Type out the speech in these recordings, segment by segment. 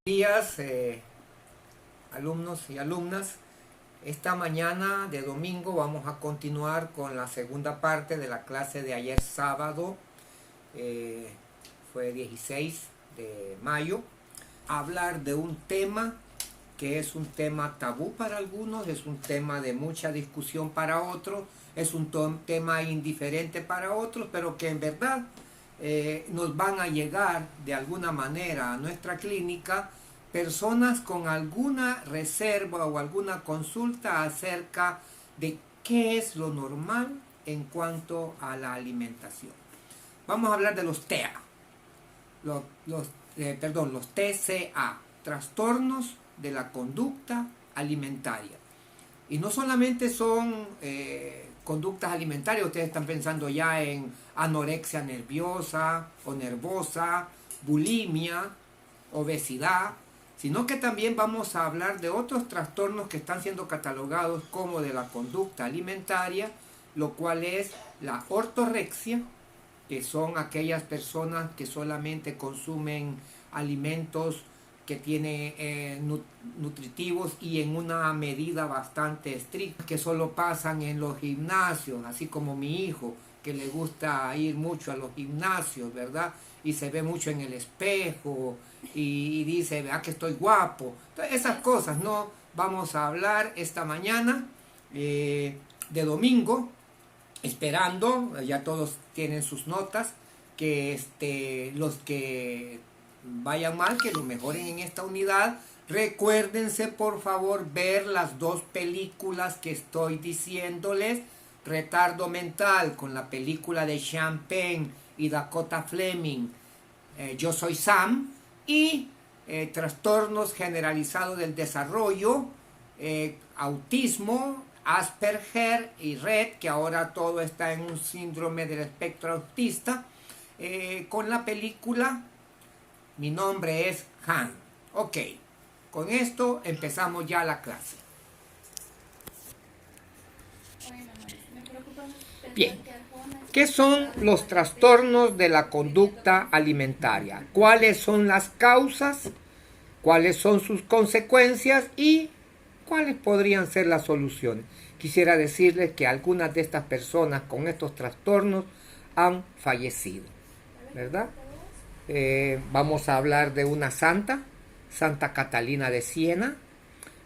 Días, alumnos y alumnas. Esta mañana de domingo vamos a continuar con la segunda parte de la clase de ayer sábado, fue 16 de mayo, hablar de un tema que es un tema tabú para algunos, es un tema de mucha discusión para otros, es un tema indiferente para otros, pero que en verdad nos van a llegar de alguna manera a nuestra clínica personas con alguna reserva o alguna consulta acerca de qué es lo normal en cuanto a la alimentación. Vamos a hablar de los TEA, los TCA, trastornos de la conducta alimentaria. Y no solamente son conductas alimentarias, ustedes están pensando ya en anorexia nerviosa o nervosa, bulimia, obesidad, sino que también vamos a hablar de otros trastornos que están siendo catalogados como de la conducta alimentaria, lo cual es la ortorexia, que son aquellas personas que solamente consumen alimentos que tienen nutritivos y en una medida bastante estricta, que solo pasan en los gimnasios, así como mi hijo, que le gusta ir mucho a los gimnasios, ¿verdad? Y se ve mucho en el espejo y dice, vea que estoy guapo. Entonces, esas cosas, ¿no? Vamos a hablar esta mañana de domingo, esperando, ya todos tienen sus notas, que los que vayan mal, que lo mejoren en esta unidad. Recuérdense por favor ver las dos películas que estoy diciéndoles. Retardo mental con la película de Sean Penn y Dakota Fleming, Yo soy Sam, y trastornos generalizados del desarrollo, autismo, Asperger y Rett, que ahora todo está en un síndrome del espectro autista, con la película Mi nombre es Han. Ok, con esto empezamos ya la clase. Bien, ¿qué son los trastornos de la conducta alimentaria? ¿Cuáles son las causas? ¿Cuáles son sus consecuencias? ¿Y cuáles podrían ser las soluciones? Quisiera decirles que algunas de estas personas con estos trastornos han fallecido, ¿verdad? Vamos a hablar de una santa, Santa Catalina de Siena.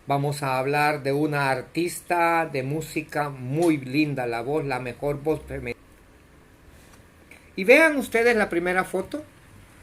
Vamos a hablar de una artista de música muy linda, la voz, la mejor voz femenina. Y vean ustedes la primera foto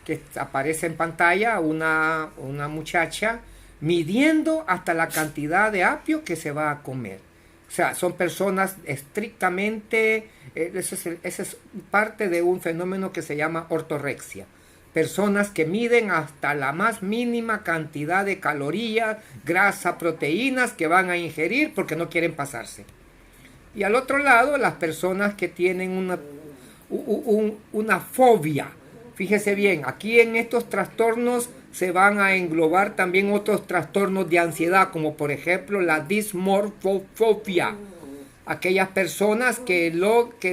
que aparece en pantalla, una muchacha midiendo hasta la cantidad de apio que se va a comer. O sea, son personas estrictamente, eso es parte de un fenómeno que se llama ortorexia. Personas que miden hasta la más mínima cantidad de calorías, grasa, proteínas que van a ingerir porque no quieren pasarse. Y al otro lado, las personas que tienen una fobia. Fíjese bien, aquí en estos trastornos se van a englobar también otros trastornos de ansiedad, como por ejemplo la dismorfofobia. Aquellas personas que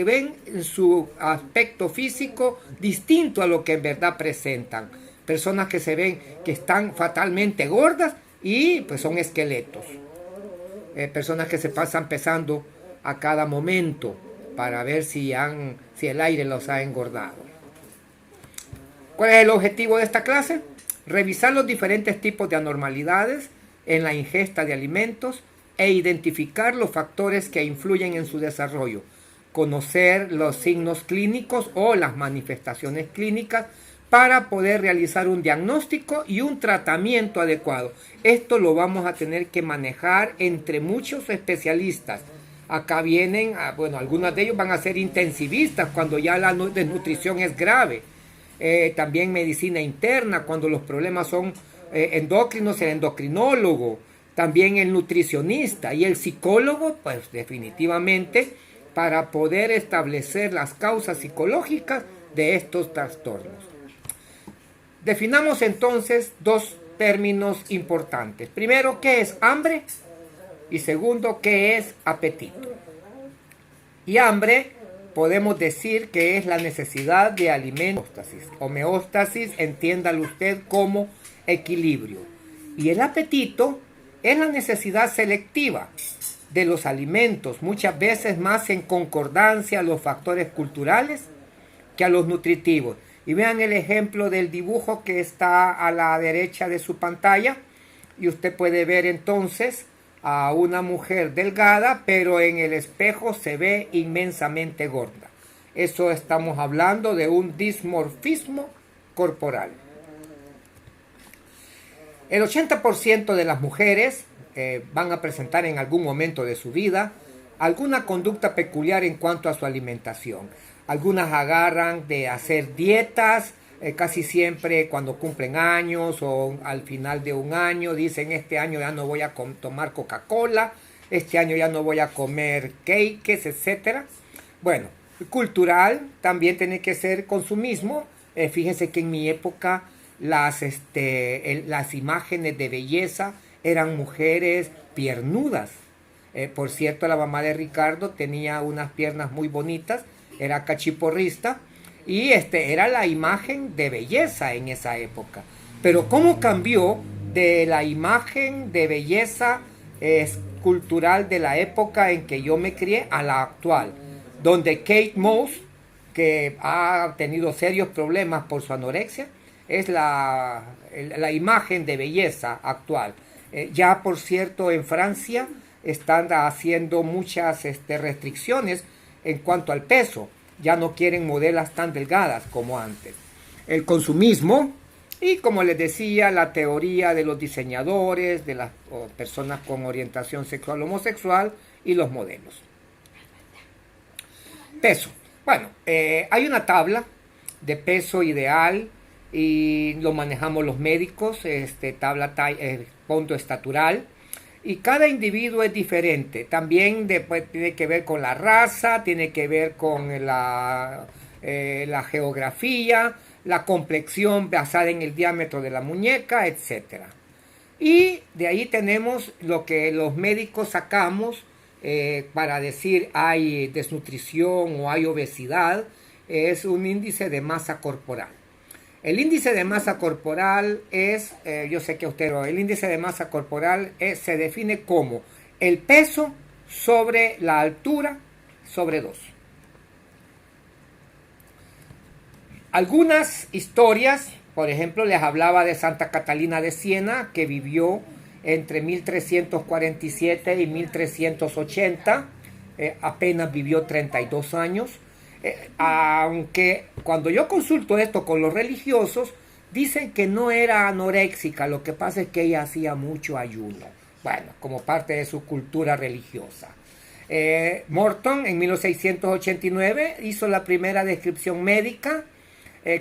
ven en su aspecto físico distinto a lo que en verdad presentan. Personas que se ven que están fatalmente gordas y pues son esqueletos. Personas que se pasan pesando a cada momento para ver si el aire los ha engordado. ¿Cuál es el objetivo de esta clase? Revisar los diferentes tipos de anormalidades en la ingesta de alimentos e identificar los factores que influyen en su desarrollo, conocer los signos clínicos o las manifestaciones clínicas para poder realizar un diagnóstico y un tratamiento adecuado. Esto lo vamos a tener que manejar entre muchos especialistas. Acá vienen, algunos de ellos van a ser intensivistas cuando ya la desnutrición es grave. También medicina interna cuando los problemas son endocrinos, el endocrinólogo. También el nutricionista y el psicólogo, pues definitivamente, para poder establecer las causas psicológicas de estos trastornos. Definamos entonces dos términos importantes. Primero, ¿qué es hambre? Y segundo, ¿qué es apetito? Y hambre podemos decir que es la necesidad de alimentos. Homeostasis, entiéndalo usted como equilibrio. Y el apetito es la necesidad selectiva de los alimentos, muchas veces más en concordancia a los factores culturales que a los nutritivos. Y vean el ejemplo del dibujo que está a la derecha de su pantalla, y usted puede ver entonces a una mujer delgada, pero en el espejo se ve inmensamente gorda. Eso estamos hablando de un dismorfismo corporal. El 80% de las mujeres van a presentar en algún momento de su vida alguna conducta peculiar en cuanto a su alimentación. Algunas agarran de hacer dietas, casi siempre cuando cumplen años o al final de un año dicen: este año ya no voy a tomar Coca-Cola, este año ya no voy a comer cakes, etc. Bueno, cultural también tiene que ser consumismo. Fíjense que en mi época las imágenes de belleza eran mujeres piernudas. Por cierto, la mamá de Ricardo tenía unas piernas muy bonitas, era cachiporrista, y era la imagen de belleza en esa época. Pero ¿cómo cambió de la imagen de belleza cultural de la época en que yo me crié a la actual? Donde Kate Moss, que ha tenido serios problemas por su anorexia, es la imagen de belleza actual. Ya, por cierto, en Francia están haciendo muchas restricciones en cuanto al peso. Ya no quieren modelos tan delgadas como antes. El consumismo y, como les decía, la teoría de los diseñadores, de las personas con orientación sexual homosexual y los modelos. Peso. Bueno, hay una tabla de peso ideal y lo manejamos los médicos, tabla punto estatural, y cada individuo es diferente. También después tiene que ver con la raza, tiene que ver con la geografía, la complexión basada en el diámetro de la muñeca, etc. Y de ahí tenemos lo que los médicos sacamos para decir hay desnutrición o hay obesidad, es un índice de masa corporal. El índice de masa corporal es, yo sé que el índice de masa corporal se define como el peso sobre la altura sobre 2. Algunas historias, por ejemplo, les hablaba de Santa Catalina de Siena, que vivió entre 1347 y 1380, apenas vivió 32 años. Aunque cuando yo consulto esto con los religiosos, dicen que no era anoréxica, lo que pasa es que ella hacía mucho ayuno, bueno, como parte de su cultura religiosa. Morton en 1689 hizo la primera descripción médica.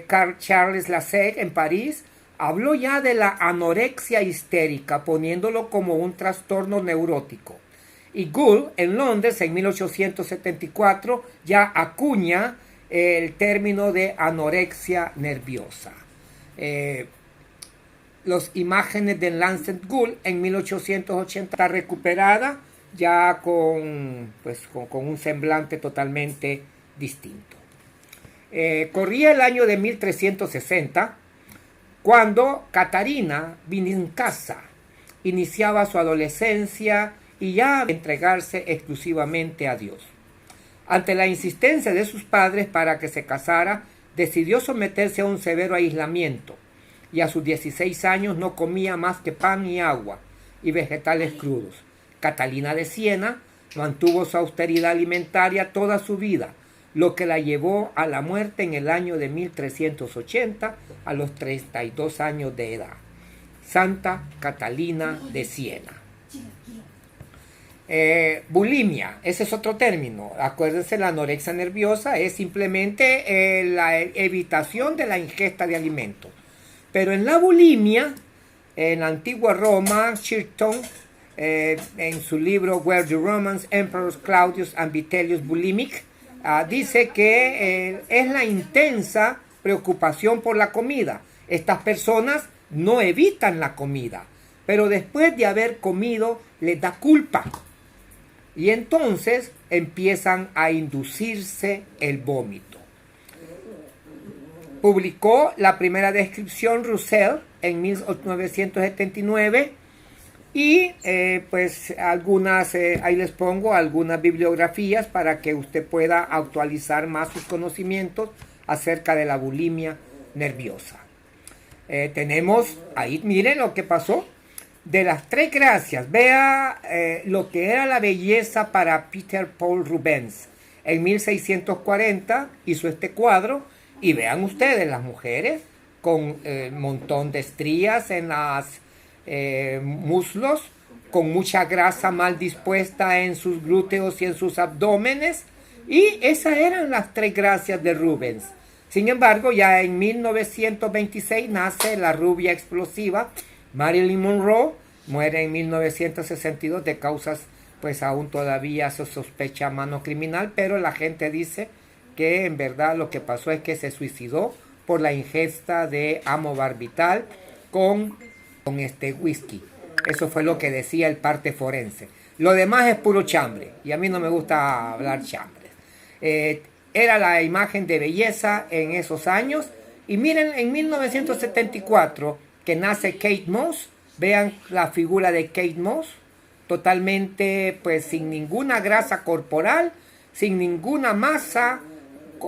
Carl Charles Lassalle en París habló ya de la anorexia histérica, poniéndolo como un trastorno neurótico. Y Gould en Londres en 1874 ya acuña el término de anorexia nerviosa. Las imágenes de Lancet Gould en 1880 está recuperada ya con un semblante totalmente distinto. Corría el año de 1360 cuando Catarina Benincasa iniciaba su adolescencia y ya entregarse exclusivamente a Dios. Ante la insistencia de sus padres para que se casara, decidió someterse a un severo aislamiento y a sus 16 años no comía más que pan y agua y vegetales crudos. Catalina de Siena mantuvo su austeridad alimentaria toda su vida, lo que la llevó a la muerte en el año de 1380 a los 32 años de edad. Santa Catalina de Siena. Bulimia, ese es otro término. Acuérdense, la anorexia nerviosa es simplemente la evitación de la ingesta de alimentos. Pero en la bulimia, en la antigua Roma, Chilton, en su libro Were the Romans Emperors Claudius and Vitellius Bulimic, dice que es la intensa preocupación por la comida. Estas personas no evitan la comida, pero después de haber comido les da culpa. Y entonces empiezan a inducirse el vómito. Publicó la primera descripción Roussel en 1979. Y pues algunas, ahí les pongo algunas bibliografías para que usted pueda actualizar más sus conocimientos acerca de la bulimia nerviosa. Tenemos, ahí miren lo que pasó, de las 3 gracias. Vea lo que era la belleza para Peter Paul Rubens. En 1640 hizo este cuadro y vean ustedes las mujeres con un montón de estrías en las muslos, con mucha grasa mal dispuesta en sus glúteos y en sus abdómenes, y esas eran las 3 gracias de Rubens. Sin embargo, ya en 1926 nace la rubia explosiva Marilyn Monroe, muere en 1962 de causas, pues aún todavía se sospecha mano criminal, pero la gente dice que en verdad lo que pasó es que se suicidó por la ingesta de amobarbital con este whisky. Eso fue lo que decía el parte forense. Lo demás es puro chambre y a mí no me gusta hablar chambres. Era la imagen de belleza en esos años. Y miren, en 1974 que nace Kate Moss. Vean la figura de Kate Moss, totalmente pues sin ninguna grasa corporal, sin ninguna masa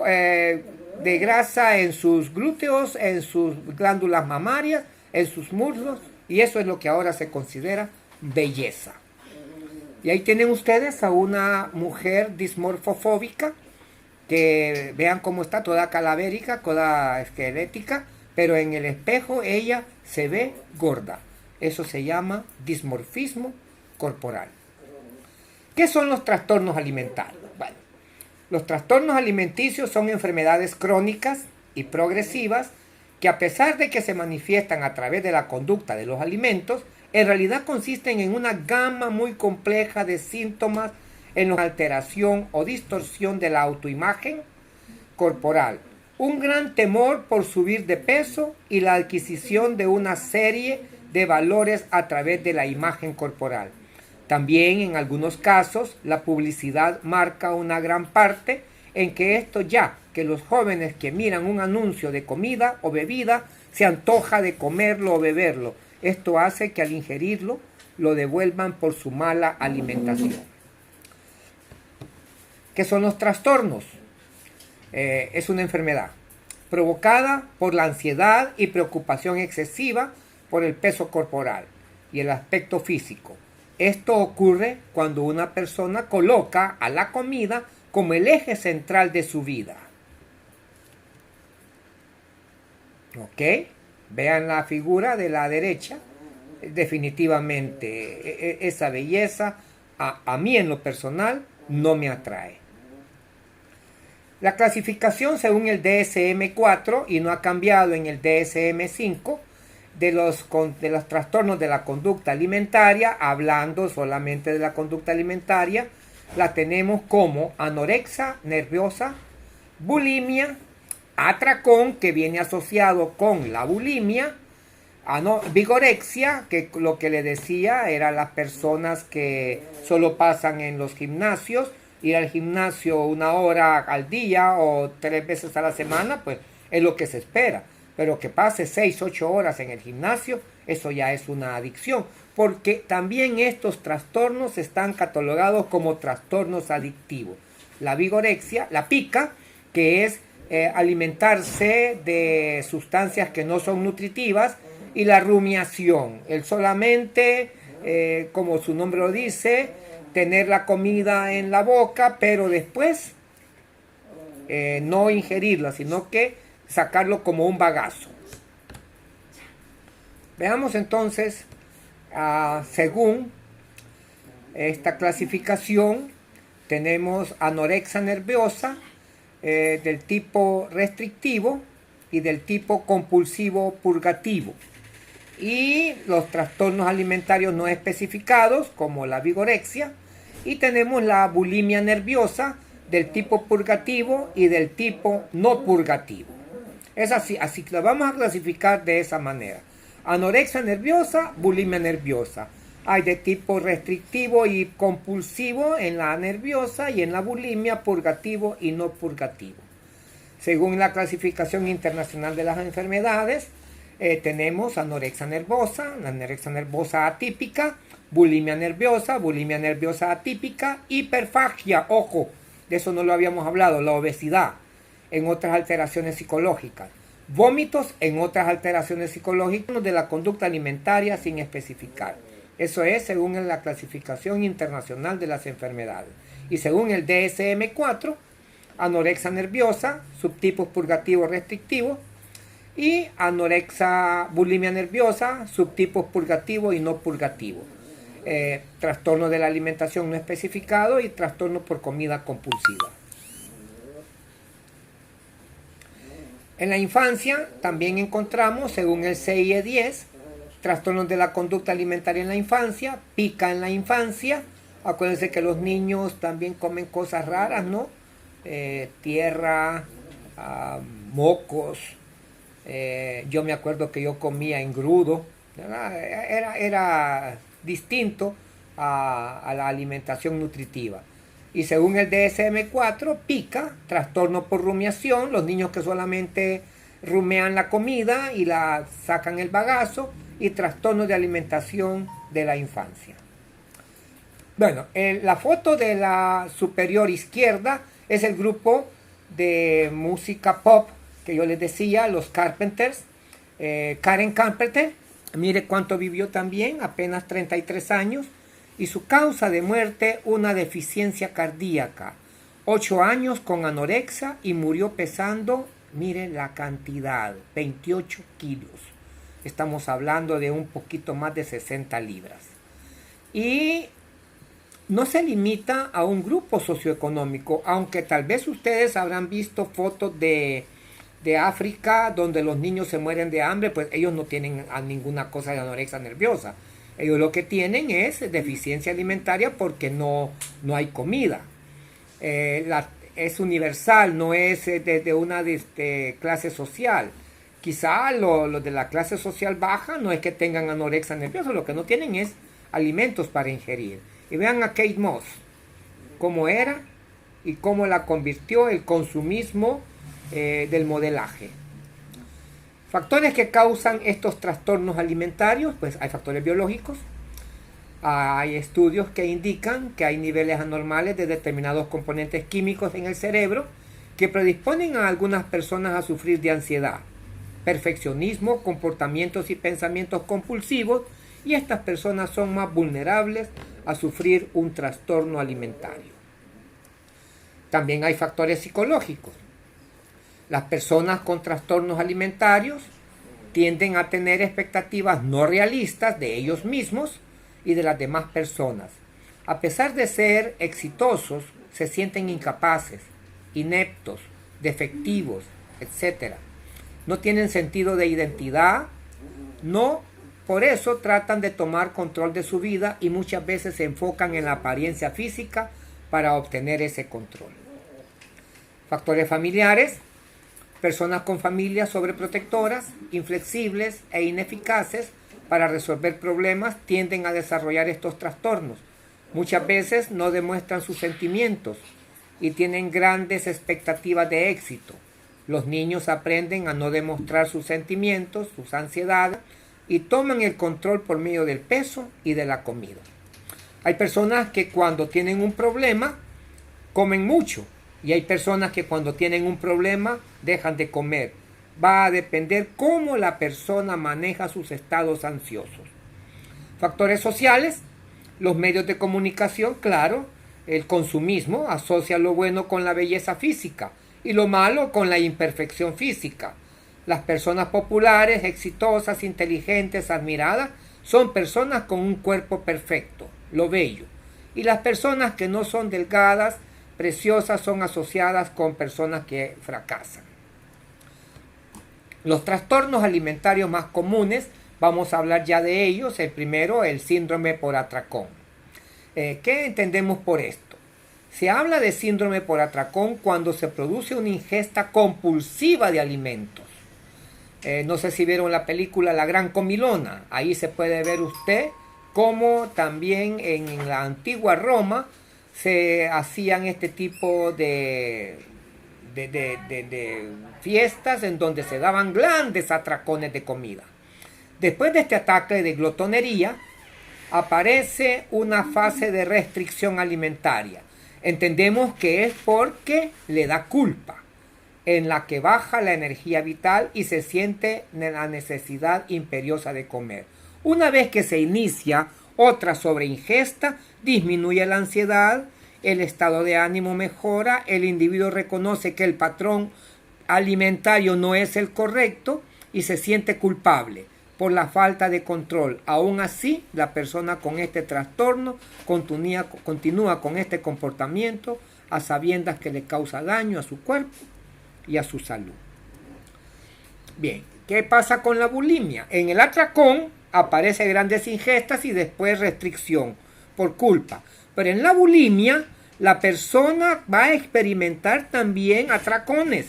de grasa en sus glúteos, en sus glándulas mamarias, en sus muslos, y eso es lo que ahora se considera belleza. Y ahí tienen ustedes a una mujer dismorfofóbica, que vean cómo está, toda calavérica, toda esquelética, pero en el espejo ella se ve gorda. Eso se llama dismorfismo corporal. ¿Qué son los trastornos alimentarios? Bueno, los trastornos alimenticios son enfermedades crónicas y progresivas que, a pesar de que se manifiestan a través de la conducta de los alimentos, en realidad consisten en una gama muy compleja de síntomas en la alteración o distorsión de la autoimagen corporal, un gran temor por subir de peso y la adquisición de una serie de valores a través de la imagen corporal. También en algunos casos la publicidad marca una gran parte en que esto, ya que los jóvenes que miran un anuncio de comida o bebida se antoja de comerlo o beberlo. Esto hace que al ingerirlo lo devuelvan por su mala alimentación. ¿Qué son los trastornos? Es una enfermedad provocada por la ansiedad y preocupación excesiva por el peso corporal y el aspecto físico. Esto ocurre cuando una persona coloca a la comida como el eje central de su vida. ¿Ok? Vean la figura de la derecha. Definitivamente esa belleza a mí en lo personal no me atrae. La clasificación según el DSM-4, y no ha cambiado en el DSM-5, de los trastornos de la conducta alimentaria, hablando solamente de la conducta alimentaria, la tenemos como anorexia nerviosa, bulimia, atracón, que viene asociado con la bulimia, vigorexia, que lo que le decía era las personas que solo pasan en los gimnasios, ir al gimnasio 1 hora al día o 3 veces a la semana, pues es lo que se espera. Pero que pase 6, 8 horas en el gimnasio, eso ya es una adicción. Porque también estos trastornos están catalogados como trastornos adictivos. La vigorexia, la pica, que es alimentarse de sustancias que no son nutritivas, y la rumiación, el solamente, como su nombre lo dice, tener la comida en la boca, pero después no ingerirla, sino que sacarlo como un bagazo. Veamos entonces, según esta clasificación, tenemos anorexia nerviosa del tipo restrictivo y del tipo compulsivo purgativo. Y los trastornos alimentarios no especificados, como la vigorexia, y tenemos la bulimia nerviosa del tipo purgativo y del tipo no purgativo. Es así que la vamos a clasificar de esa manera. Anorexia nerviosa, bulimia nerviosa. Hay de tipo restrictivo y compulsivo en la nerviosa, y en la bulimia purgativo y no purgativo. Según la clasificación internacional de las enfermedades, Tenemos anorexia nervosa atípica, bulimia nerviosa atípica, hiperfagia, ojo, de eso no lo habíamos hablado, la obesidad, en otras alteraciones psicológicas, vómitos en otras alteraciones psicológicas de la conducta alimentaria sin especificar. Eso es según la clasificación internacional de las enfermedades. Y según el DSM-4, anorexia nerviosa, subtipos purgativos restrictivos, y bulimia nerviosa, subtipos purgativos y no purgativos. Trastorno de la alimentación no especificado y trastorno por comida compulsiva. En la infancia también encontramos, según el CIE-10, trastornos de la conducta alimentaria en la infancia, pica en la infancia. Acuérdense que los niños también comen cosas raras, ¿no? Tierra, mocos. Yo me acuerdo que yo comía engrudo. Era distinto a la alimentación nutritiva. Y según el DSM-4, pica, trastorno por rumiación, los niños que solamente rumean la comida y la sacan el bagazo, y trastorno de alimentación de la infancia. Bueno, la foto de la superior izquierda es el grupo de música pop que yo les decía, los Carpenters. Karen Carpenter, mire cuánto vivió también, apenas 33 años. Y su causa de muerte, una deficiencia cardíaca. 8 años con anorexia y murió pesando, mire la cantidad, 28 kilos. Estamos hablando de un poquito más de 60 libras. Y no se limita a un grupo socioeconómico, aunque tal vez ustedes habrán visto fotos de África donde los niños se mueren de hambre, pues ellos no tienen ninguna cosa de anorexia nerviosa. Ellos lo que tienen es deficiencia alimentaria porque no hay comida. Es universal, no es de una clase social. Quizá los de la clase social baja no es que tengan anorexia nerviosa, lo que no tienen es alimentos para ingerir. Y vean a Kate Moss, cómo era y cómo la convirtió el consumismo del modelaje. Factores que causan estos trastornos alimentarios, pues hay factores biológicos. Hay estudios que indican que hay niveles anormales de determinados componentes químicos en el cerebro que predisponen a algunas personas a sufrir de ansiedad, perfeccionismo, comportamientos y pensamientos compulsivos, y estas personas son más vulnerables a sufrir un trastorno alimentario. También hay factores psicológicos. Las personas con trastornos alimentarios tienden a tener expectativas no realistas de ellos mismos y de las demás personas. A pesar de ser exitosos, se sienten incapaces, ineptos, defectivos, etc. No tienen sentido de identidad, por eso tratan de tomar control de su vida y muchas veces se enfocan en la apariencia física para obtener ese control. Factores familiares. Personas con familias sobreprotectoras, inflexibles e ineficaces para resolver problemas tienden a desarrollar estos trastornos. Muchas veces no demuestran sus sentimientos y tienen grandes expectativas de éxito. Los niños aprenden a no demostrar sus sentimientos, sus ansiedades, y toman el control por medio del peso y de la comida. Hay personas que cuando tienen un problema comen mucho. Y hay personas que cuando tienen un problema dejan de comer. Va a depender cómo la persona maneja sus estados ansiosos. Factores sociales. Los medios de comunicación, claro. El consumismo asocia lo bueno con la belleza física y lo malo con la imperfección física. Las personas populares, exitosas, inteligentes, admiradas, son personas con un cuerpo perfecto, lo bello. Y las personas que no son delgadas, preciosas, son asociadas con personas que fracasan. Los trastornos alimentarios más comunes, vamos a hablar ya de ellos. El primero, el síndrome por atracón. ¿Qué entendemos por esto? Se habla de síndrome por atracón cuando se produce una ingesta compulsiva de alimentos. No sé si vieron la película La Gran Comilona. Ahí se puede ver usted cómo también en la antigua Roma se hacían este tipo de de fiestas en donde se daban grandes atracones de comida. Después de este ataque de glotonería, aparece una fase de restricción alimentaria. Entendemos que es porque le da culpa, en la que baja la energía vital y se siente la necesidad imperiosa de comer. Una vez que se inicia otra sobreingesta, disminuye la ansiedad, el estado de ánimo mejora, el individuo reconoce que el patrón alimentario no es el correcto y se siente culpable por la falta de control. Aún así, la persona con este trastorno continúa con este comportamiento a sabiendas que le causa daño a su cuerpo y a su salud. Bien, ¿qué pasa con la bulimia? En el atracón aparece grandes ingestas y después restricción por culpa. Pero en la bulimia, la persona va a experimentar también atracones,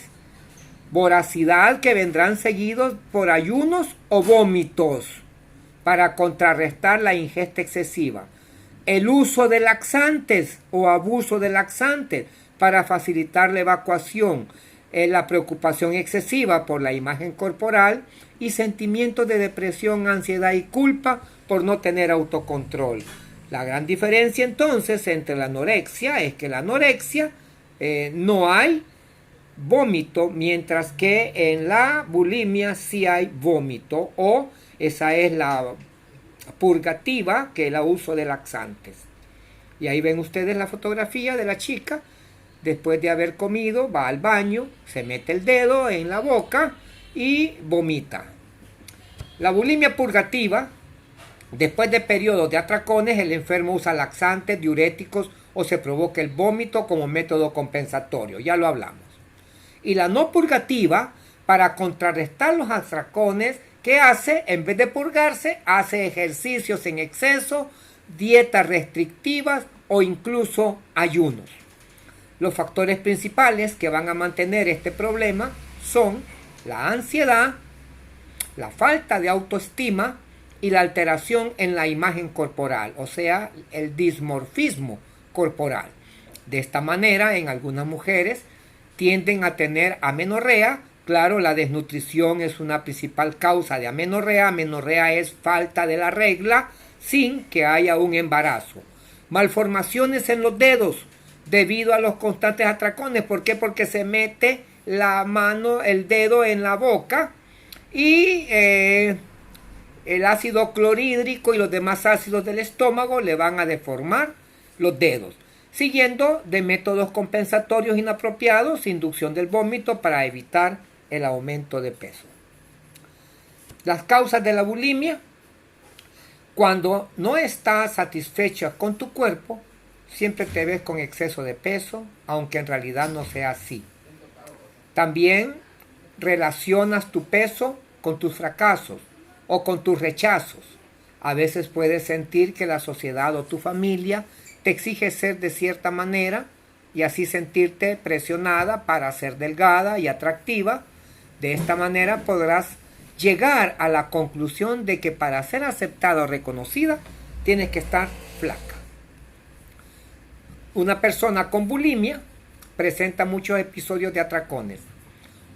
voracidad que vendrán seguidos por ayunos o vómitos para contrarrestar la ingesta excesiva. El uso de laxantes o abuso de laxantes para facilitar la evacuación, la preocupación excesiva por la imagen corporal y sentimientos de depresión, ansiedad y culpa por no tener autocontrol. La gran diferencia entonces entre la anorexia es que la anorexia no hay vómito, mientras que en la bulimia sí hay vómito, o esa es la purgativa, que es el uso de laxantes. Y ahí ven ustedes la fotografía de la chica. Después de haber comido, va al baño, se mete el dedo en la boca y vomita. La bulimia purgativa, después de periodos de atracones, el enfermo usa laxantes, diuréticos o se provoca el vómito como método compensatorio. Ya lo hablamos. Y la no purgativa, para contrarrestar los atracones, ¿qué hace? En vez de purgarse, hace ejercicios en exceso, dietas restrictivas o incluso ayunos. Los factores principales que van a mantener este problema son la ansiedad, la falta de autoestima y la alteración en la imagen corporal, o sea, el dismorfismo corporal. De esta manera, en algunas mujeres tienden a tener amenorrea. Claro, la desnutrición es una principal causa de amenorrea. Amenorrea es falta de la regla sin que haya un embarazo. Malformaciones en los dedos debido a los constantes atracones. ¿Por qué? Porque se mete la mano, el dedo en la boca y el ácido clorhídrico y los demás ácidos del estómago le van a deformar los dedos. Siguiendo de métodos compensatorios inapropiados, inducción del vómito para evitar el aumento de peso. Las causas de la bulimia: cuando no estás satisfecha con tu cuerpo, siempre te ves con exceso de peso, aunque en realidad no sea así. También relacionas tu peso con tus fracasos o con tus rechazos. A veces puedes sentir que la sociedad o tu familia te exige ser de cierta manera y así sentirte presionada para ser delgada y atractiva. De esta manera podrás llegar a la conclusión de que para ser aceptada o reconocida tienes que estar flaca. Una persona con bulimia presenta muchos episodios de atracones.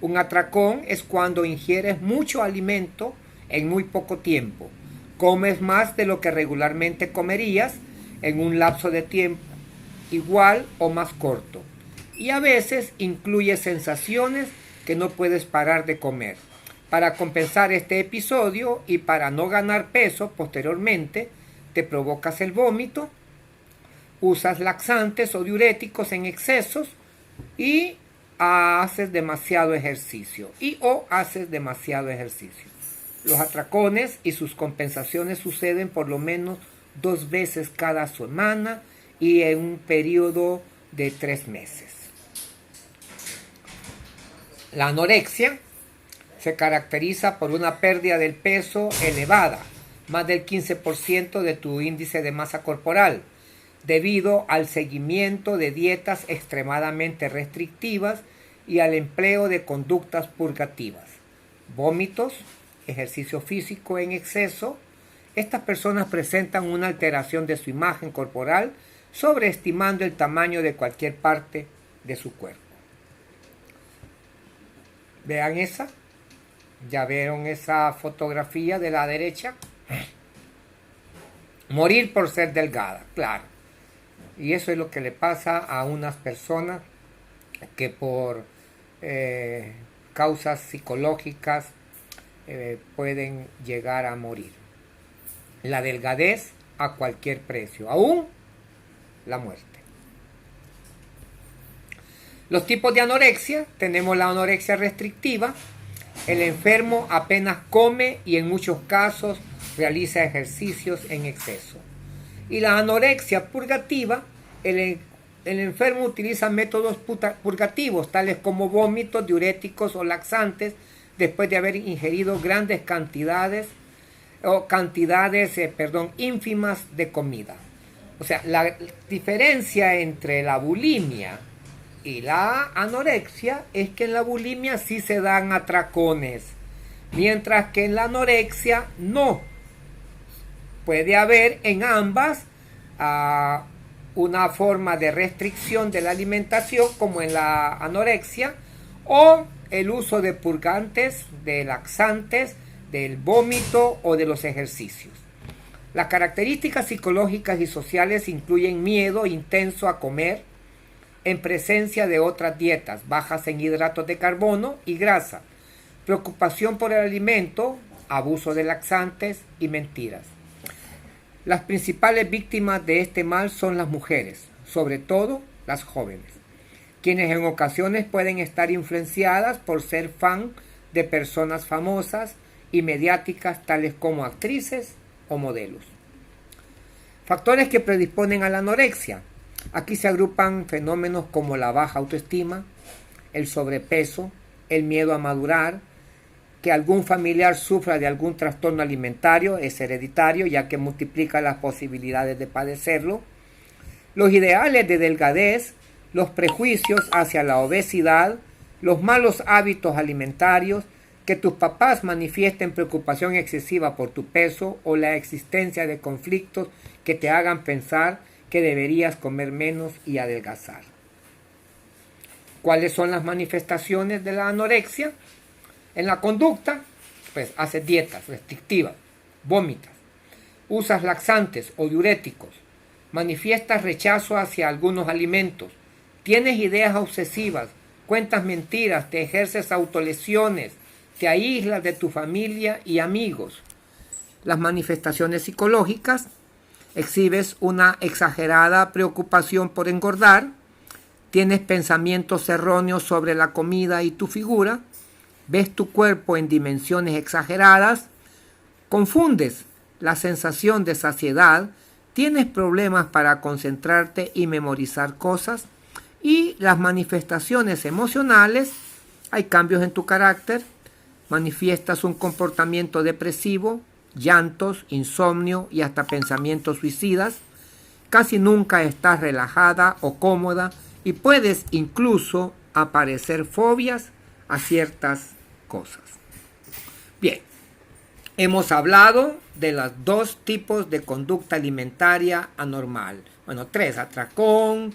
Un atracón es cuando ingieres mucho alimento en muy poco tiempo. Comes más de lo que regularmente comerías en un lapso de tiempo igual o más corto. Y a veces incluye sensaciones que no puedes parar de comer. Para compensar este episodio y para no ganar peso posteriormente, te provocas el vómito, usas laxantes o diuréticos en excesos y haces demasiado ejercicio. Los atracones y sus compensaciones suceden por lo menos 2 veces cada semana y en un periodo de 3 meses. La anorexia se caracteriza por una pérdida del peso elevada, más del 15% de tu índice de masa corporal, debido al seguimiento de dietas extremadamente restrictivas y al empleo de conductas purgativas. Vómitos, ejercicio físico en exceso. Estas personas presentan una alteración de su imagen corporal, sobreestimando el tamaño de cualquier parte de su cuerpo. Vean esa. Ya vieron esa fotografía de la derecha. Morir por ser delgada, claro. Y eso es lo que le pasa a unas personas que por causas psicológicas pueden llegar a morir. La delgadez a cualquier precio, aún la muerte. Los tipos de anorexia: tenemos la anorexia restrictiva. El enfermo apenas come y en muchos casos realiza ejercicios en exceso. Y la anorexia purgativa: el enfermo utiliza métodos purgativos, tales como vómitos, diuréticos o laxantes, después de haber ingerido grandes cantidades ínfimas de comida. O sea, la diferencia entre la bulimia y la anorexia es que en la bulimia sí se dan atracones, mientras que en la anorexia no. Puede haber en ambas una forma de restricción de la alimentación, como en la anorexia, o el uso de purgantes, de laxantes, del vómito o de los ejercicios. Las características psicológicas y sociales incluyen miedo intenso a comer en presencia de otras dietas bajas en hidratos de carbono y grasa, preocupación por el alimento, abuso de laxantes y mentiras. Las principales víctimas de este mal son las mujeres, sobre todo las jóvenes, quienes en ocasiones pueden estar influenciadas por ser fan de personas famosas y mediáticas, tales como actrices o modelos. Factores que predisponen a la anorexia. Aquí se agrupan fenómenos como la baja autoestima, el sobrepeso, el miedo a madurar, que algún familiar sufra de algún trastorno alimentario, es hereditario, ya que multiplica las posibilidades de padecerlo, los ideales de delgadez, los prejuicios hacia la obesidad, los malos hábitos alimentarios, que tus papás manifiesten preocupación excesiva por tu peso o la existencia de conflictos que te hagan pensar que deberías comer menos y adelgazar. ¿Cuáles son las manifestaciones de la anorexia? En la conducta, pues haces dietas restrictivas, vomitas, usas laxantes o diuréticos, manifiestas rechazo hacia algunos alimentos, tienes ideas obsesivas, cuentas mentiras, te ejerces autolesiones, te aíslas de tu familia y amigos. Las manifestaciones psicológicas: exhibes una exagerada preocupación por engordar, tienes pensamientos erróneos sobre la comida y tu figura, ves tu cuerpo en dimensiones exageradas, confundes la sensación de saciedad, tienes problemas para concentrarte y memorizar cosas. Y las manifestaciones emocionales: hay cambios en tu carácter, manifiestas un comportamiento depresivo, llantos, insomnio y hasta pensamientos suicidas. Casi nunca estás relajada o cómoda y puedes incluso aparecer fobias a ciertas cosas. Bien, hemos hablado de los dos tipos de conducta alimentaria anormal. Bueno, 3: atracón,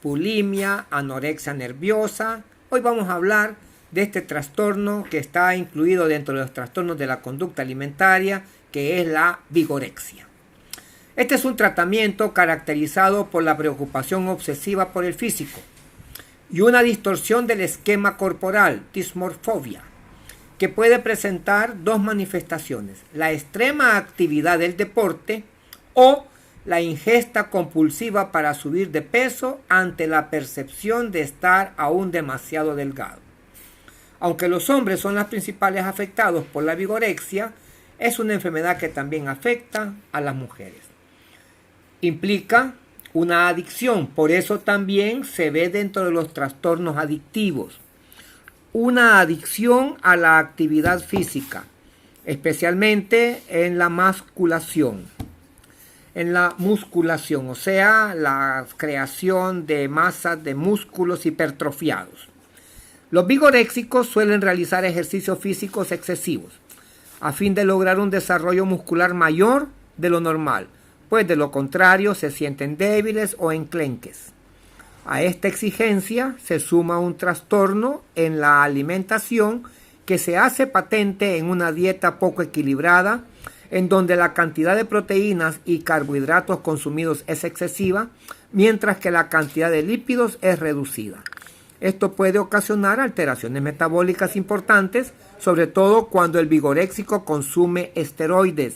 bulimia, anorexia nerviosa. Hoy vamos a hablar de este trastorno que está incluido dentro de los trastornos de la conducta alimentaria, que es la vigorexia. Este es un tratamiento caracterizado por la preocupación obsesiva por el físico y una distorsión del esquema corporal, dismorfobia, que puede presentar dos manifestaciones: la extrema actividad del deporte o la ingesta compulsiva para subir de peso ante la percepción de estar aún demasiado delgado. Aunque los hombres son los principales afectados por la vigorexia, es una enfermedad que también afecta a las mujeres. Implica una adicción, por eso también se ve dentro de los trastornos adictivos. Una adicción a la actividad física, especialmente en la musculación, o sea, la creación de masas de músculos hipertrofiados. Los vigoréxicos suelen realizar ejercicios físicos excesivos a fin de lograr un desarrollo muscular mayor de lo normal, pues de lo contrario se sienten débiles o enclenques. A esta exigencia se suma un trastorno en la alimentación que se hace patente en una dieta poco equilibrada, en donde la cantidad de proteínas y carbohidratos consumidos es excesiva, mientras que la cantidad de lípidos es reducida. Esto puede ocasionar alteraciones metabólicas importantes, sobre todo cuando el vigoréxico consume esteroides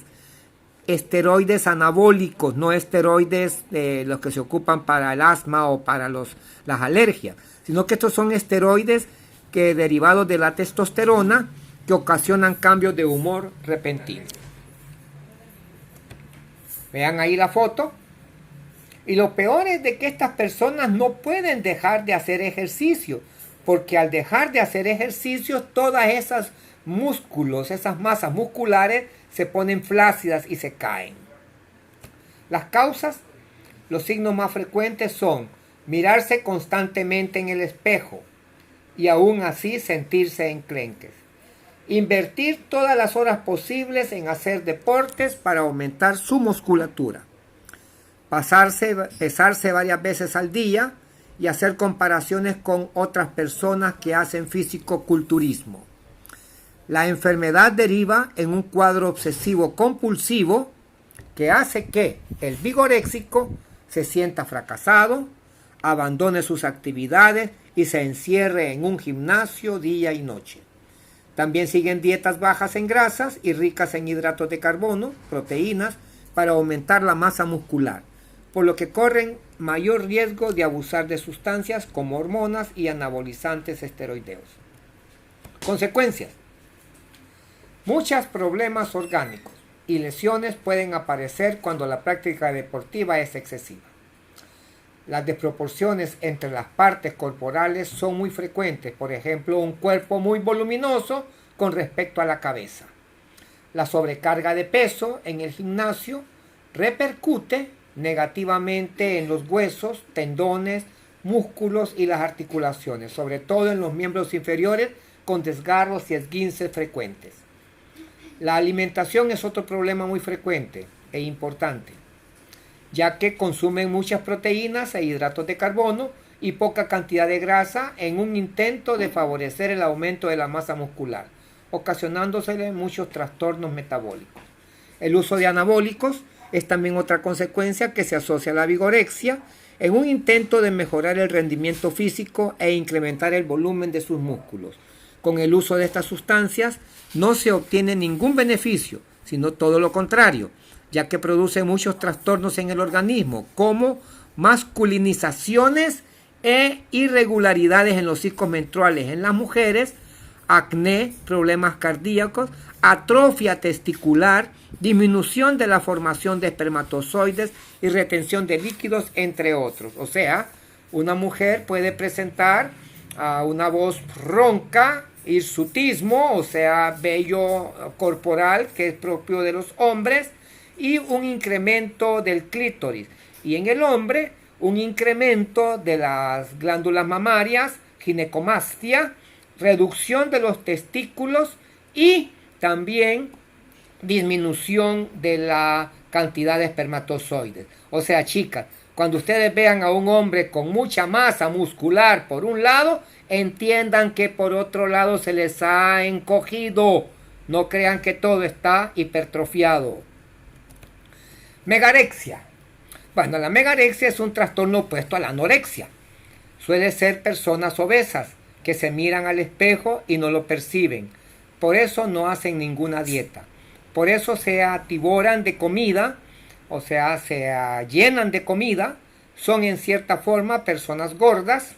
anabólicos, no esteroides los que se ocupan para el asma o para las alergias, sino que estos son esteroides que derivados de la testosterona que ocasionan cambios de humor repentinos. Vean ahí la foto. Y lo peor es de que estas personas no pueden dejar de hacer ejercicio, porque al dejar de hacer ejercicio, todas esas músculos, esas masas musculares se ponen flácidas y se caen. Las causas, los signos más frecuentes son mirarse constantemente en el espejo y aún así sentirse enclenques. Invertir todas las horas posibles en hacer deportes para aumentar su musculatura. Pesarse varias veces al día y hacer comparaciones con otras personas que hacen físico-culturismo. La enfermedad deriva en un cuadro obsesivo-compulsivo que hace que el vigoréxico se sienta fracasado, abandone sus actividades y se encierre en un gimnasio día y noche. También siguen dietas bajas en grasas y ricas en hidratos de carbono, proteínas, para aumentar la masa muscular, por lo que corren mayor riesgo de abusar de sustancias como hormonas y anabolizantes esteroideos. Consecuencias. Muchos problemas orgánicos y lesiones pueden aparecer cuando la práctica deportiva es excesiva. Las desproporciones entre las partes corporales son muy frecuentes, por ejemplo, un cuerpo muy voluminoso con respecto a la cabeza. La sobrecarga de peso en el gimnasio repercute negativamente en los huesos, tendones, músculos y las articulaciones, sobre todo en los miembros inferiores con desgarros y esguinces frecuentes. La alimentación es otro problema muy frecuente e importante, ya que consumen muchas proteínas e hidratos de carbono y poca cantidad de grasa en un intento de favorecer el aumento de la masa muscular, ocasionándose muchos trastornos metabólicos. El uso de anabólicos es también otra consecuencia que se asocia a la vigorexia en un intento de mejorar el rendimiento físico e incrementar el volumen de sus músculos. Con el uso de estas sustancias no se obtiene ningún beneficio, sino todo lo contrario, ya que produce muchos trastornos en el organismo, como masculinizaciones e irregularidades en los ciclos menstruales en las mujeres, acné, problemas cardíacos, atrofia testicular, disminución de la formación de espermatozoides y retención de líquidos, entre otros. O sea, una mujer puede presentar una voz ronca, hirsutismo, o sea, vello corporal que es propio de los hombres, y un incremento del clítoris. Y en el hombre, un incremento de las glándulas mamarias, ginecomastia, reducción de los testículos y también disminución de la cantidad de espermatozoides. O sea, chicas, cuando ustedes vean a un hombre con mucha masa muscular por un lado, entiendan que por otro lado se les ha encogido. No crean que todo está hipertrofiado. Megarexia. Bueno, la megarexia es un trastorno opuesto a la anorexia. Suele ser personas obesas que se miran al espejo y no lo perciben. Por eso no hacen ninguna dieta. Por eso se atiboran de comida, o sea, se llenan de comida. Son en cierta forma personas gordas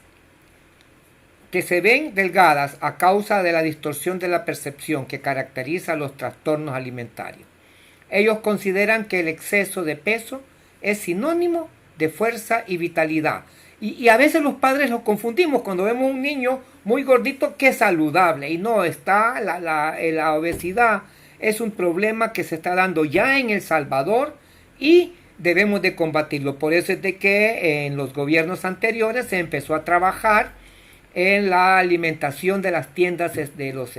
que se ven delgadas a causa de la distorsión de la percepción que caracteriza los trastornos alimentarios. Ellos consideran que el exceso de peso es sinónimo de fuerza y vitalidad. Y a veces los padres lo confundimos cuando vemos un niño muy gordito que es saludable. Y no, la obesidad es un problema que se está dando ya en El Salvador y debemos de combatirlo. Por eso es de que en los gobiernos anteriores se empezó a trabajar en la alimentación de las tiendas de los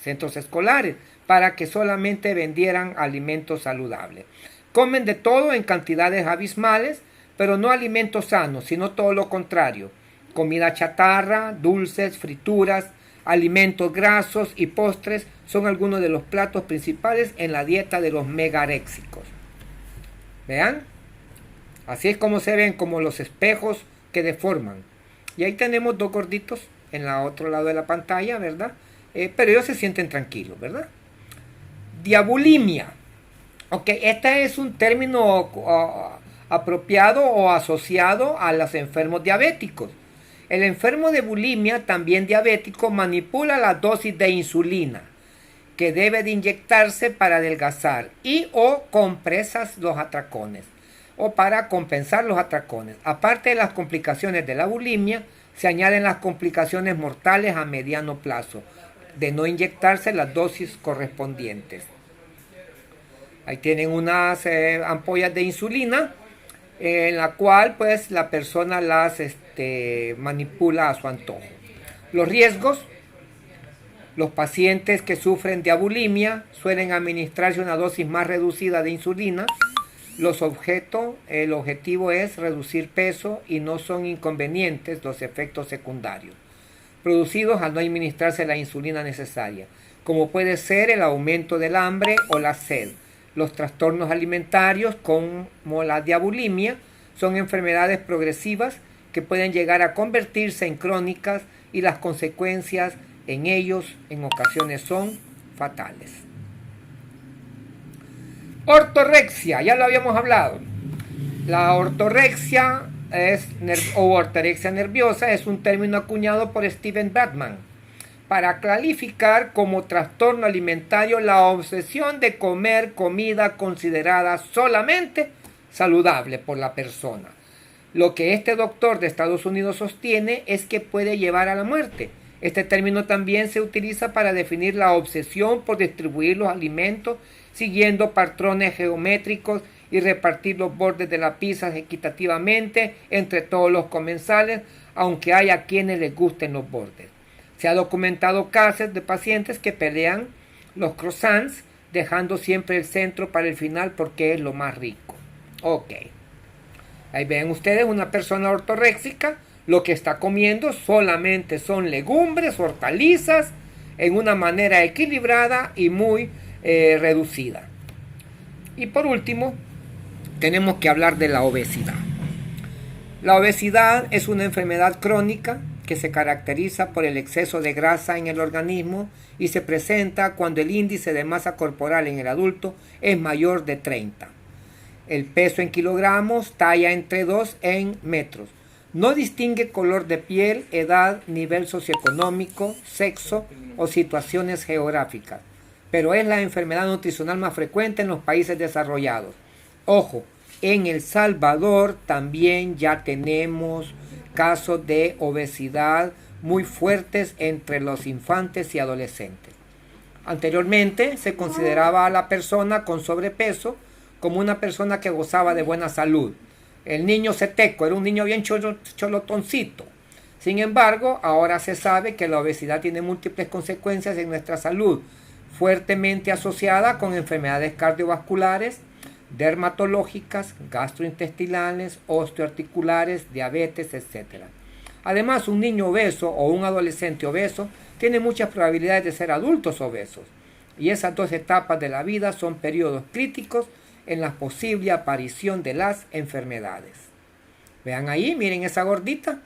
centros escolares para que solamente vendieran alimentos saludables. Comen de todo en cantidades abismales, pero no alimentos sanos, sino todo lo contrario. Comida chatarra, dulces, frituras, alimentos grasos y postres son algunos de los platos principales en la dieta de los megaréxicos. ¿Vean? Así es como se ven como los espejos que deforman. Y ahí tenemos dos gorditos en el otro lado de la pantalla, ¿verdad? Pero ellos se sienten tranquilos, ¿verdad? Diabulimia. Ok, este es un término apropiado o asociado a los enfermos diabéticos. El enfermo de bulimia, también diabético, manipula la dosis de insulina que debe de inyectarse para adelgazar y o compresas los atracones o para compensar los atracones. Aparte de las complicaciones de la bulimia, se añaden las complicaciones mortales a mediano plazo de no inyectarse las dosis correspondientes. Ahí tienen unas ampollas de insulina en la cual pues la persona las manipula a su antojo. Los riesgos: los pacientes que sufren de bulimia suelen administrarse una dosis más reducida de insulina. El objetivo es reducir peso y no son inconvenientes los efectos secundarios producidos al no administrarse la insulina necesaria, como puede ser el aumento del hambre o la sed. Los trastornos alimentarios, como la diabulimia, son enfermedades progresivas que pueden llegar a convertirse en crónicas y las consecuencias en ellos en ocasiones son fatales. Ortorexia, ya lo habíamos hablado. La ortorexia o ortorexia nerviosa es un término acuñado por Steven Bradman para clarificar como trastorno alimentario la obsesión de comer comida considerada solamente saludable por la persona. Lo que este doctor de Estados Unidos sostiene es que puede llevar a la muerte. Este término también se utiliza para definir la obsesión por distribuir los alimentos siguiendo patrones geométricos y repartir los bordes de la pizza equitativamente entre todos los comensales, aunque haya a quienes les gusten los bordes. Se ha documentado casos de pacientes que pelean los croissants, dejando siempre el centro para el final porque es lo más rico. Ok. Ahí ven ustedes una persona ortoréxica, lo que está comiendo solamente son legumbres, hortalizas, en una manera equilibrada y muy reducida. Y por último, tenemos que hablar de la obesidad. La obesidad es una enfermedad crónica que se caracteriza por el exceso de grasa en el organismo y se presenta cuando el índice de masa corporal en el adulto es mayor de 30. El peso en kilogramos talla entre 2 en metros. No distingue color de piel, edad, nivel socioeconómico, sexo o situaciones geográficas, pero es la enfermedad nutricional más frecuente en los países desarrollados. Ojo, en El Salvador también ya tenemos casos de obesidad muy fuertes entre los infantes y adolescentes. Anteriormente se consideraba a la persona con sobrepeso como una persona que gozaba de buena salud. El niño seteco era un niño bien cholotoncito. Sin embargo, ahora se sabe que la obesidad tiene múltiples consecuencias en nuestra salud, fuertemente asociada con enfermedades cardiovasculares, dermatológicas, gastrointestinales, osteoarticulares, diabetes, etc. Además, un niño obeso o un adolescente obeso tiene muchas probabilidades de ser adultos obesos. Y esas dos etapas de la vida son periodos críticos en la posible aparición de las enfermedades. Vean ahí, miren esa gordita,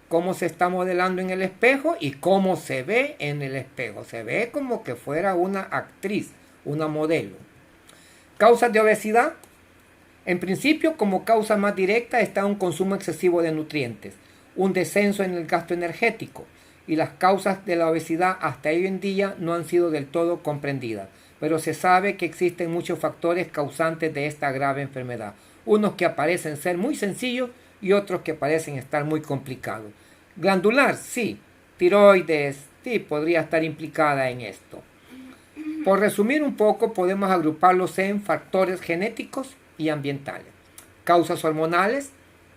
cómo se está modelando en el espejo y cómo se ve en el espejo. Se ve como que fuera una actriz, una modelo. Causas de obesidad. En principio, como causa más directa está un consumo excesivo de nutrientes, un descenso en el gasto energético, y las causas de la obesidad hasta hoy en día no han sido del todo comprendidas, pero se sabe que existen muchos factores causantes de esta grave enfermedad, unos que parecen ser muy sencillos y otros que parecen estar muy complicados. Glandular, sí. Tiroides, sí, podría estar implicada en esto. Por resumir un poco, podemos agruparlos en factores genéticos y ambientales, causas hormonales,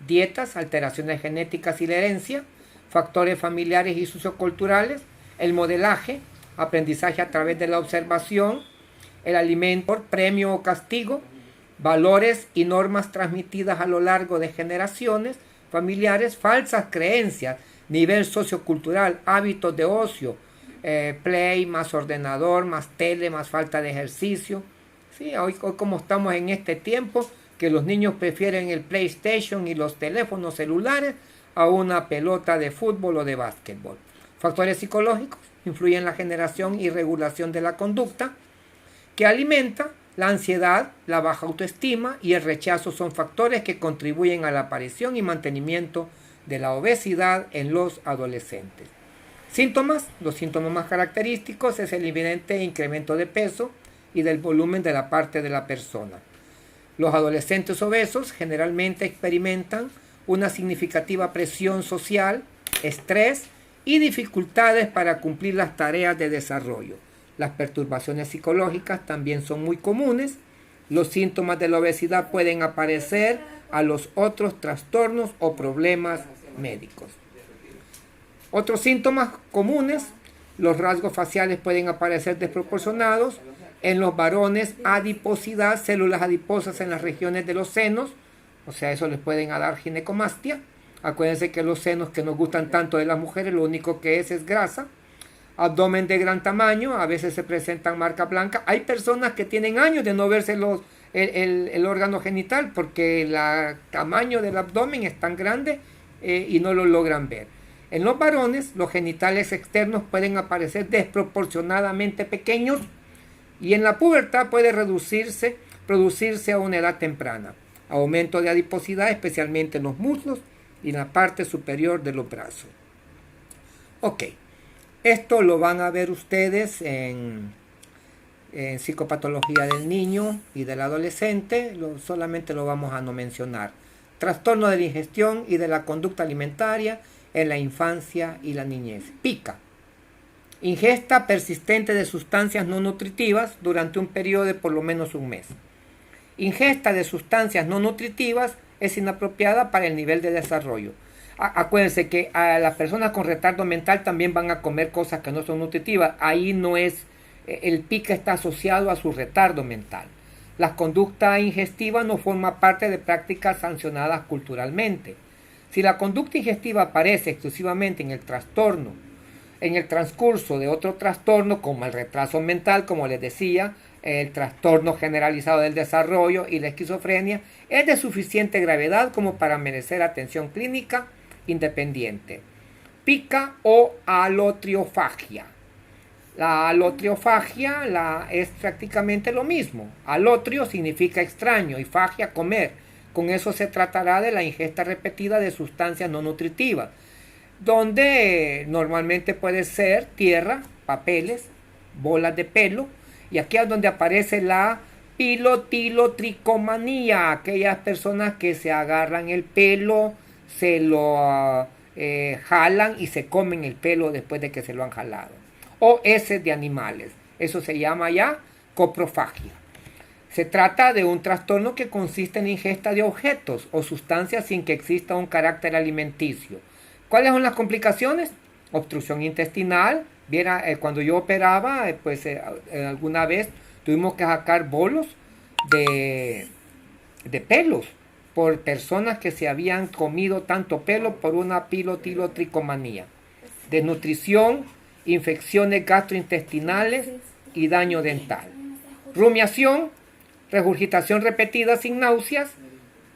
dietas, alteraciones genéticas y la herencia, factores familiares y socioculturales, el modelaje, aprendizaje a través de la observación, el alimento, premio o castigo, valores y normas transmitidas a lo largo de generaciones familiares, falsas creencias, nivel sociocultural, hábitos de ocio, play, más ordenador, más tele, más falta de ejercicio. Sí, hoy como estamos en este tiempo, que los niños prefieren el PlayStation y los teléfonos celulares a una pelota de fútbol o de básquetbol. Factores psicológicos influyen en la generación y regulación de la conducta, que alimenta la ansiedad, la baja autoestima y el rechazo. Son factores que contribuyen a la aparición y mantenimiento de la obesidad en los adolescentes. Síntomas. Los síntomas más característicos es el evidente incremento de peso y del volumen de la parte de la persona. Los adolescentes obesos generalmente experimentan una significativa presión social, estrés y dificultades para cumplir las tareas de desarrollo. Las perturbaciones psicológicas también son muy comunes. Los síntomas de la obesidad pueden aparecer a los otros trastornos o problemas médicos. Otros síntomas comunes, los rasgos faciales pueden aparecer desproporcionados. En los varones, adiposidad, células adiposas en las regiones de los senos, o sea, eso les pueden dar ginecomastia. Acuérdense que los senos que nos gustan tanto de las mujeres, lo único que es grasa. Abdomen de gran tamaño, a veces se presentan marcas blancas. Hay personas que tienen años de no verse el órgano genital porque el tamaño del abdomen es tan grande y no lo logran ver. En los varones, los genitales externos pueden aparecer desproporcionadamente pequeños y en la pubertad puede producirse a una edad temprana. Aumento de adiposidad, especialmente en los muslos y en la parte superior de los brazos. Ok, esto lo van a ver ustedes en psicopatología del niño y del adolescente, solamente lo vamos a no mencionar. Trastorno de la ingestión y de la conducta alimentaria en la infancia y la niñez. Pica. Ingesta persistente de sustancias no nutritivas durante un periodo de por lo menos un mes. Ingesta de sustancias no nutritivas es inapropiada para el nivel de desarrollo. Acuérdense que a las personas con retardo mental también van a comer cosas que no son nutritivas. Ahí no es, el pica está asociado a su retardo mental. La conducta ingestiva no forma parte de prácticas sancionadas culturalmente. Si la conducta ingestiva aparece exclusivamente en el trastorno, en el transcurso de otro trastorno como el retraso mental, como les decía, el trastorno generalizado del desarrollo y la esquizofrenia, es de suficiente gravedad como para merecer atención clínica independiente. Pica o alotriofagia. La alotriofagia es prácticamente lo mismo. Alotrio significa extraño y fagia comer. Con eso se tratará de la ingesta repetida de sustancias no nutritivas, donde normalmente puede ser tierra, papeles, bolas de pelo, y aquí es donde aparece la pilotilotricomanía, aquellas personas que se agarran el pelo, se lo jalan y se comen el pelo después de que se lo han jalado. O heces de animales, eso se llama ya coprofagia. Se trata de un trastorno que consiste en la ingesta de objetos o sustancias sin que exista un carácter alimenticio. ¿Cuáles son las complicaciones? Obstrucción intestinal. Cuando yo operaba, alguna vez tuvimos que sacar bolos de pelos por personas que se habían comido tanto pelo por una pilotilotricomanía. Desnutrición, infecciones gastrointestinales y daño dental. Rumiación, regurgitación repetida sin náuseas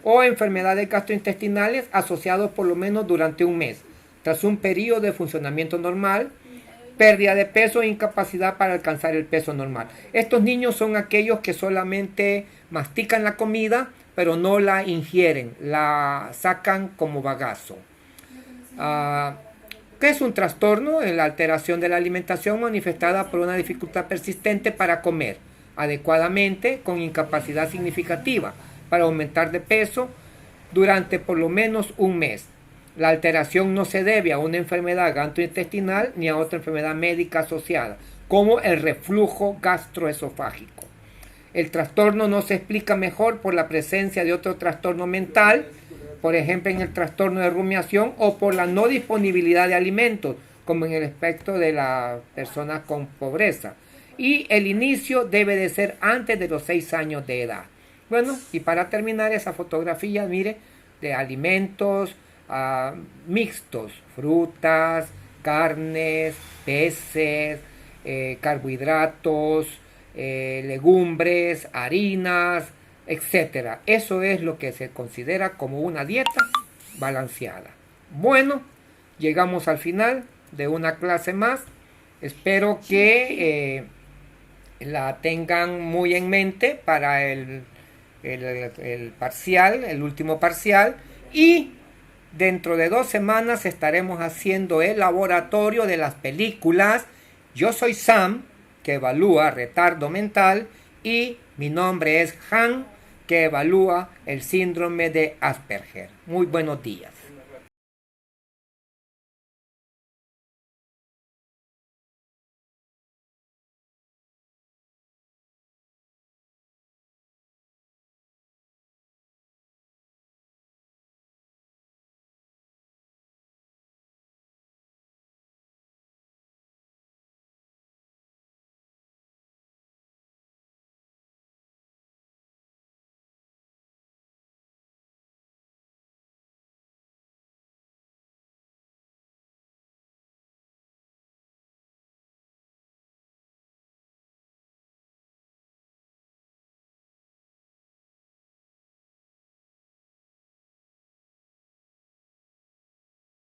o enfermedades gastrointestinales asociados por lo menos durante un mes, tras un periodo de funcionamiento normal, pérdida de peso e incapacidad para alcanzar el peso normal. Estos niños son aquellos que solamente mastican la comida, pero no la ingieren, la sacan como bagazo. ¿Qué es un trastorno? La alteración de la alimentación manifestada por una dificultad persistente para comer adecuadamente con incapacidad significativa para aumentar de peso durante por lo menos un mes. La alteración no se debe a una enfermedad gastrointestinal ni a otra enfermedad médica asociada, como el reflujo gastroesofágico. El trastorno no se explica mejor por la presencia de otro trastorno mental, por ejemplo en el trastorno de rumiación, o por la no disponibilidad de alimentos, como en el aspecto de las personas con pobreza. Y el inicio debe de ser antes de los 6 años de edad. Bueno, y para terminar esa fotografía, mire, de alimentos mixtos, frutas, carnes, peces, carbohidratos, legumbres, harinas, etcétera. Eso es lo que se considera como una dieta balanceada. Bueno, llegamos al final de una clase más. Espero que la tengan muy en mente para el parcial, el último parcial. Y dentro de 2 semanas estaremos haciendo el laboratorio de las películas Yo soy Sam, que evalúa retardo mental, y mi nombre es Han, que evalúa el síndrome de Asperger. Muy buenos días.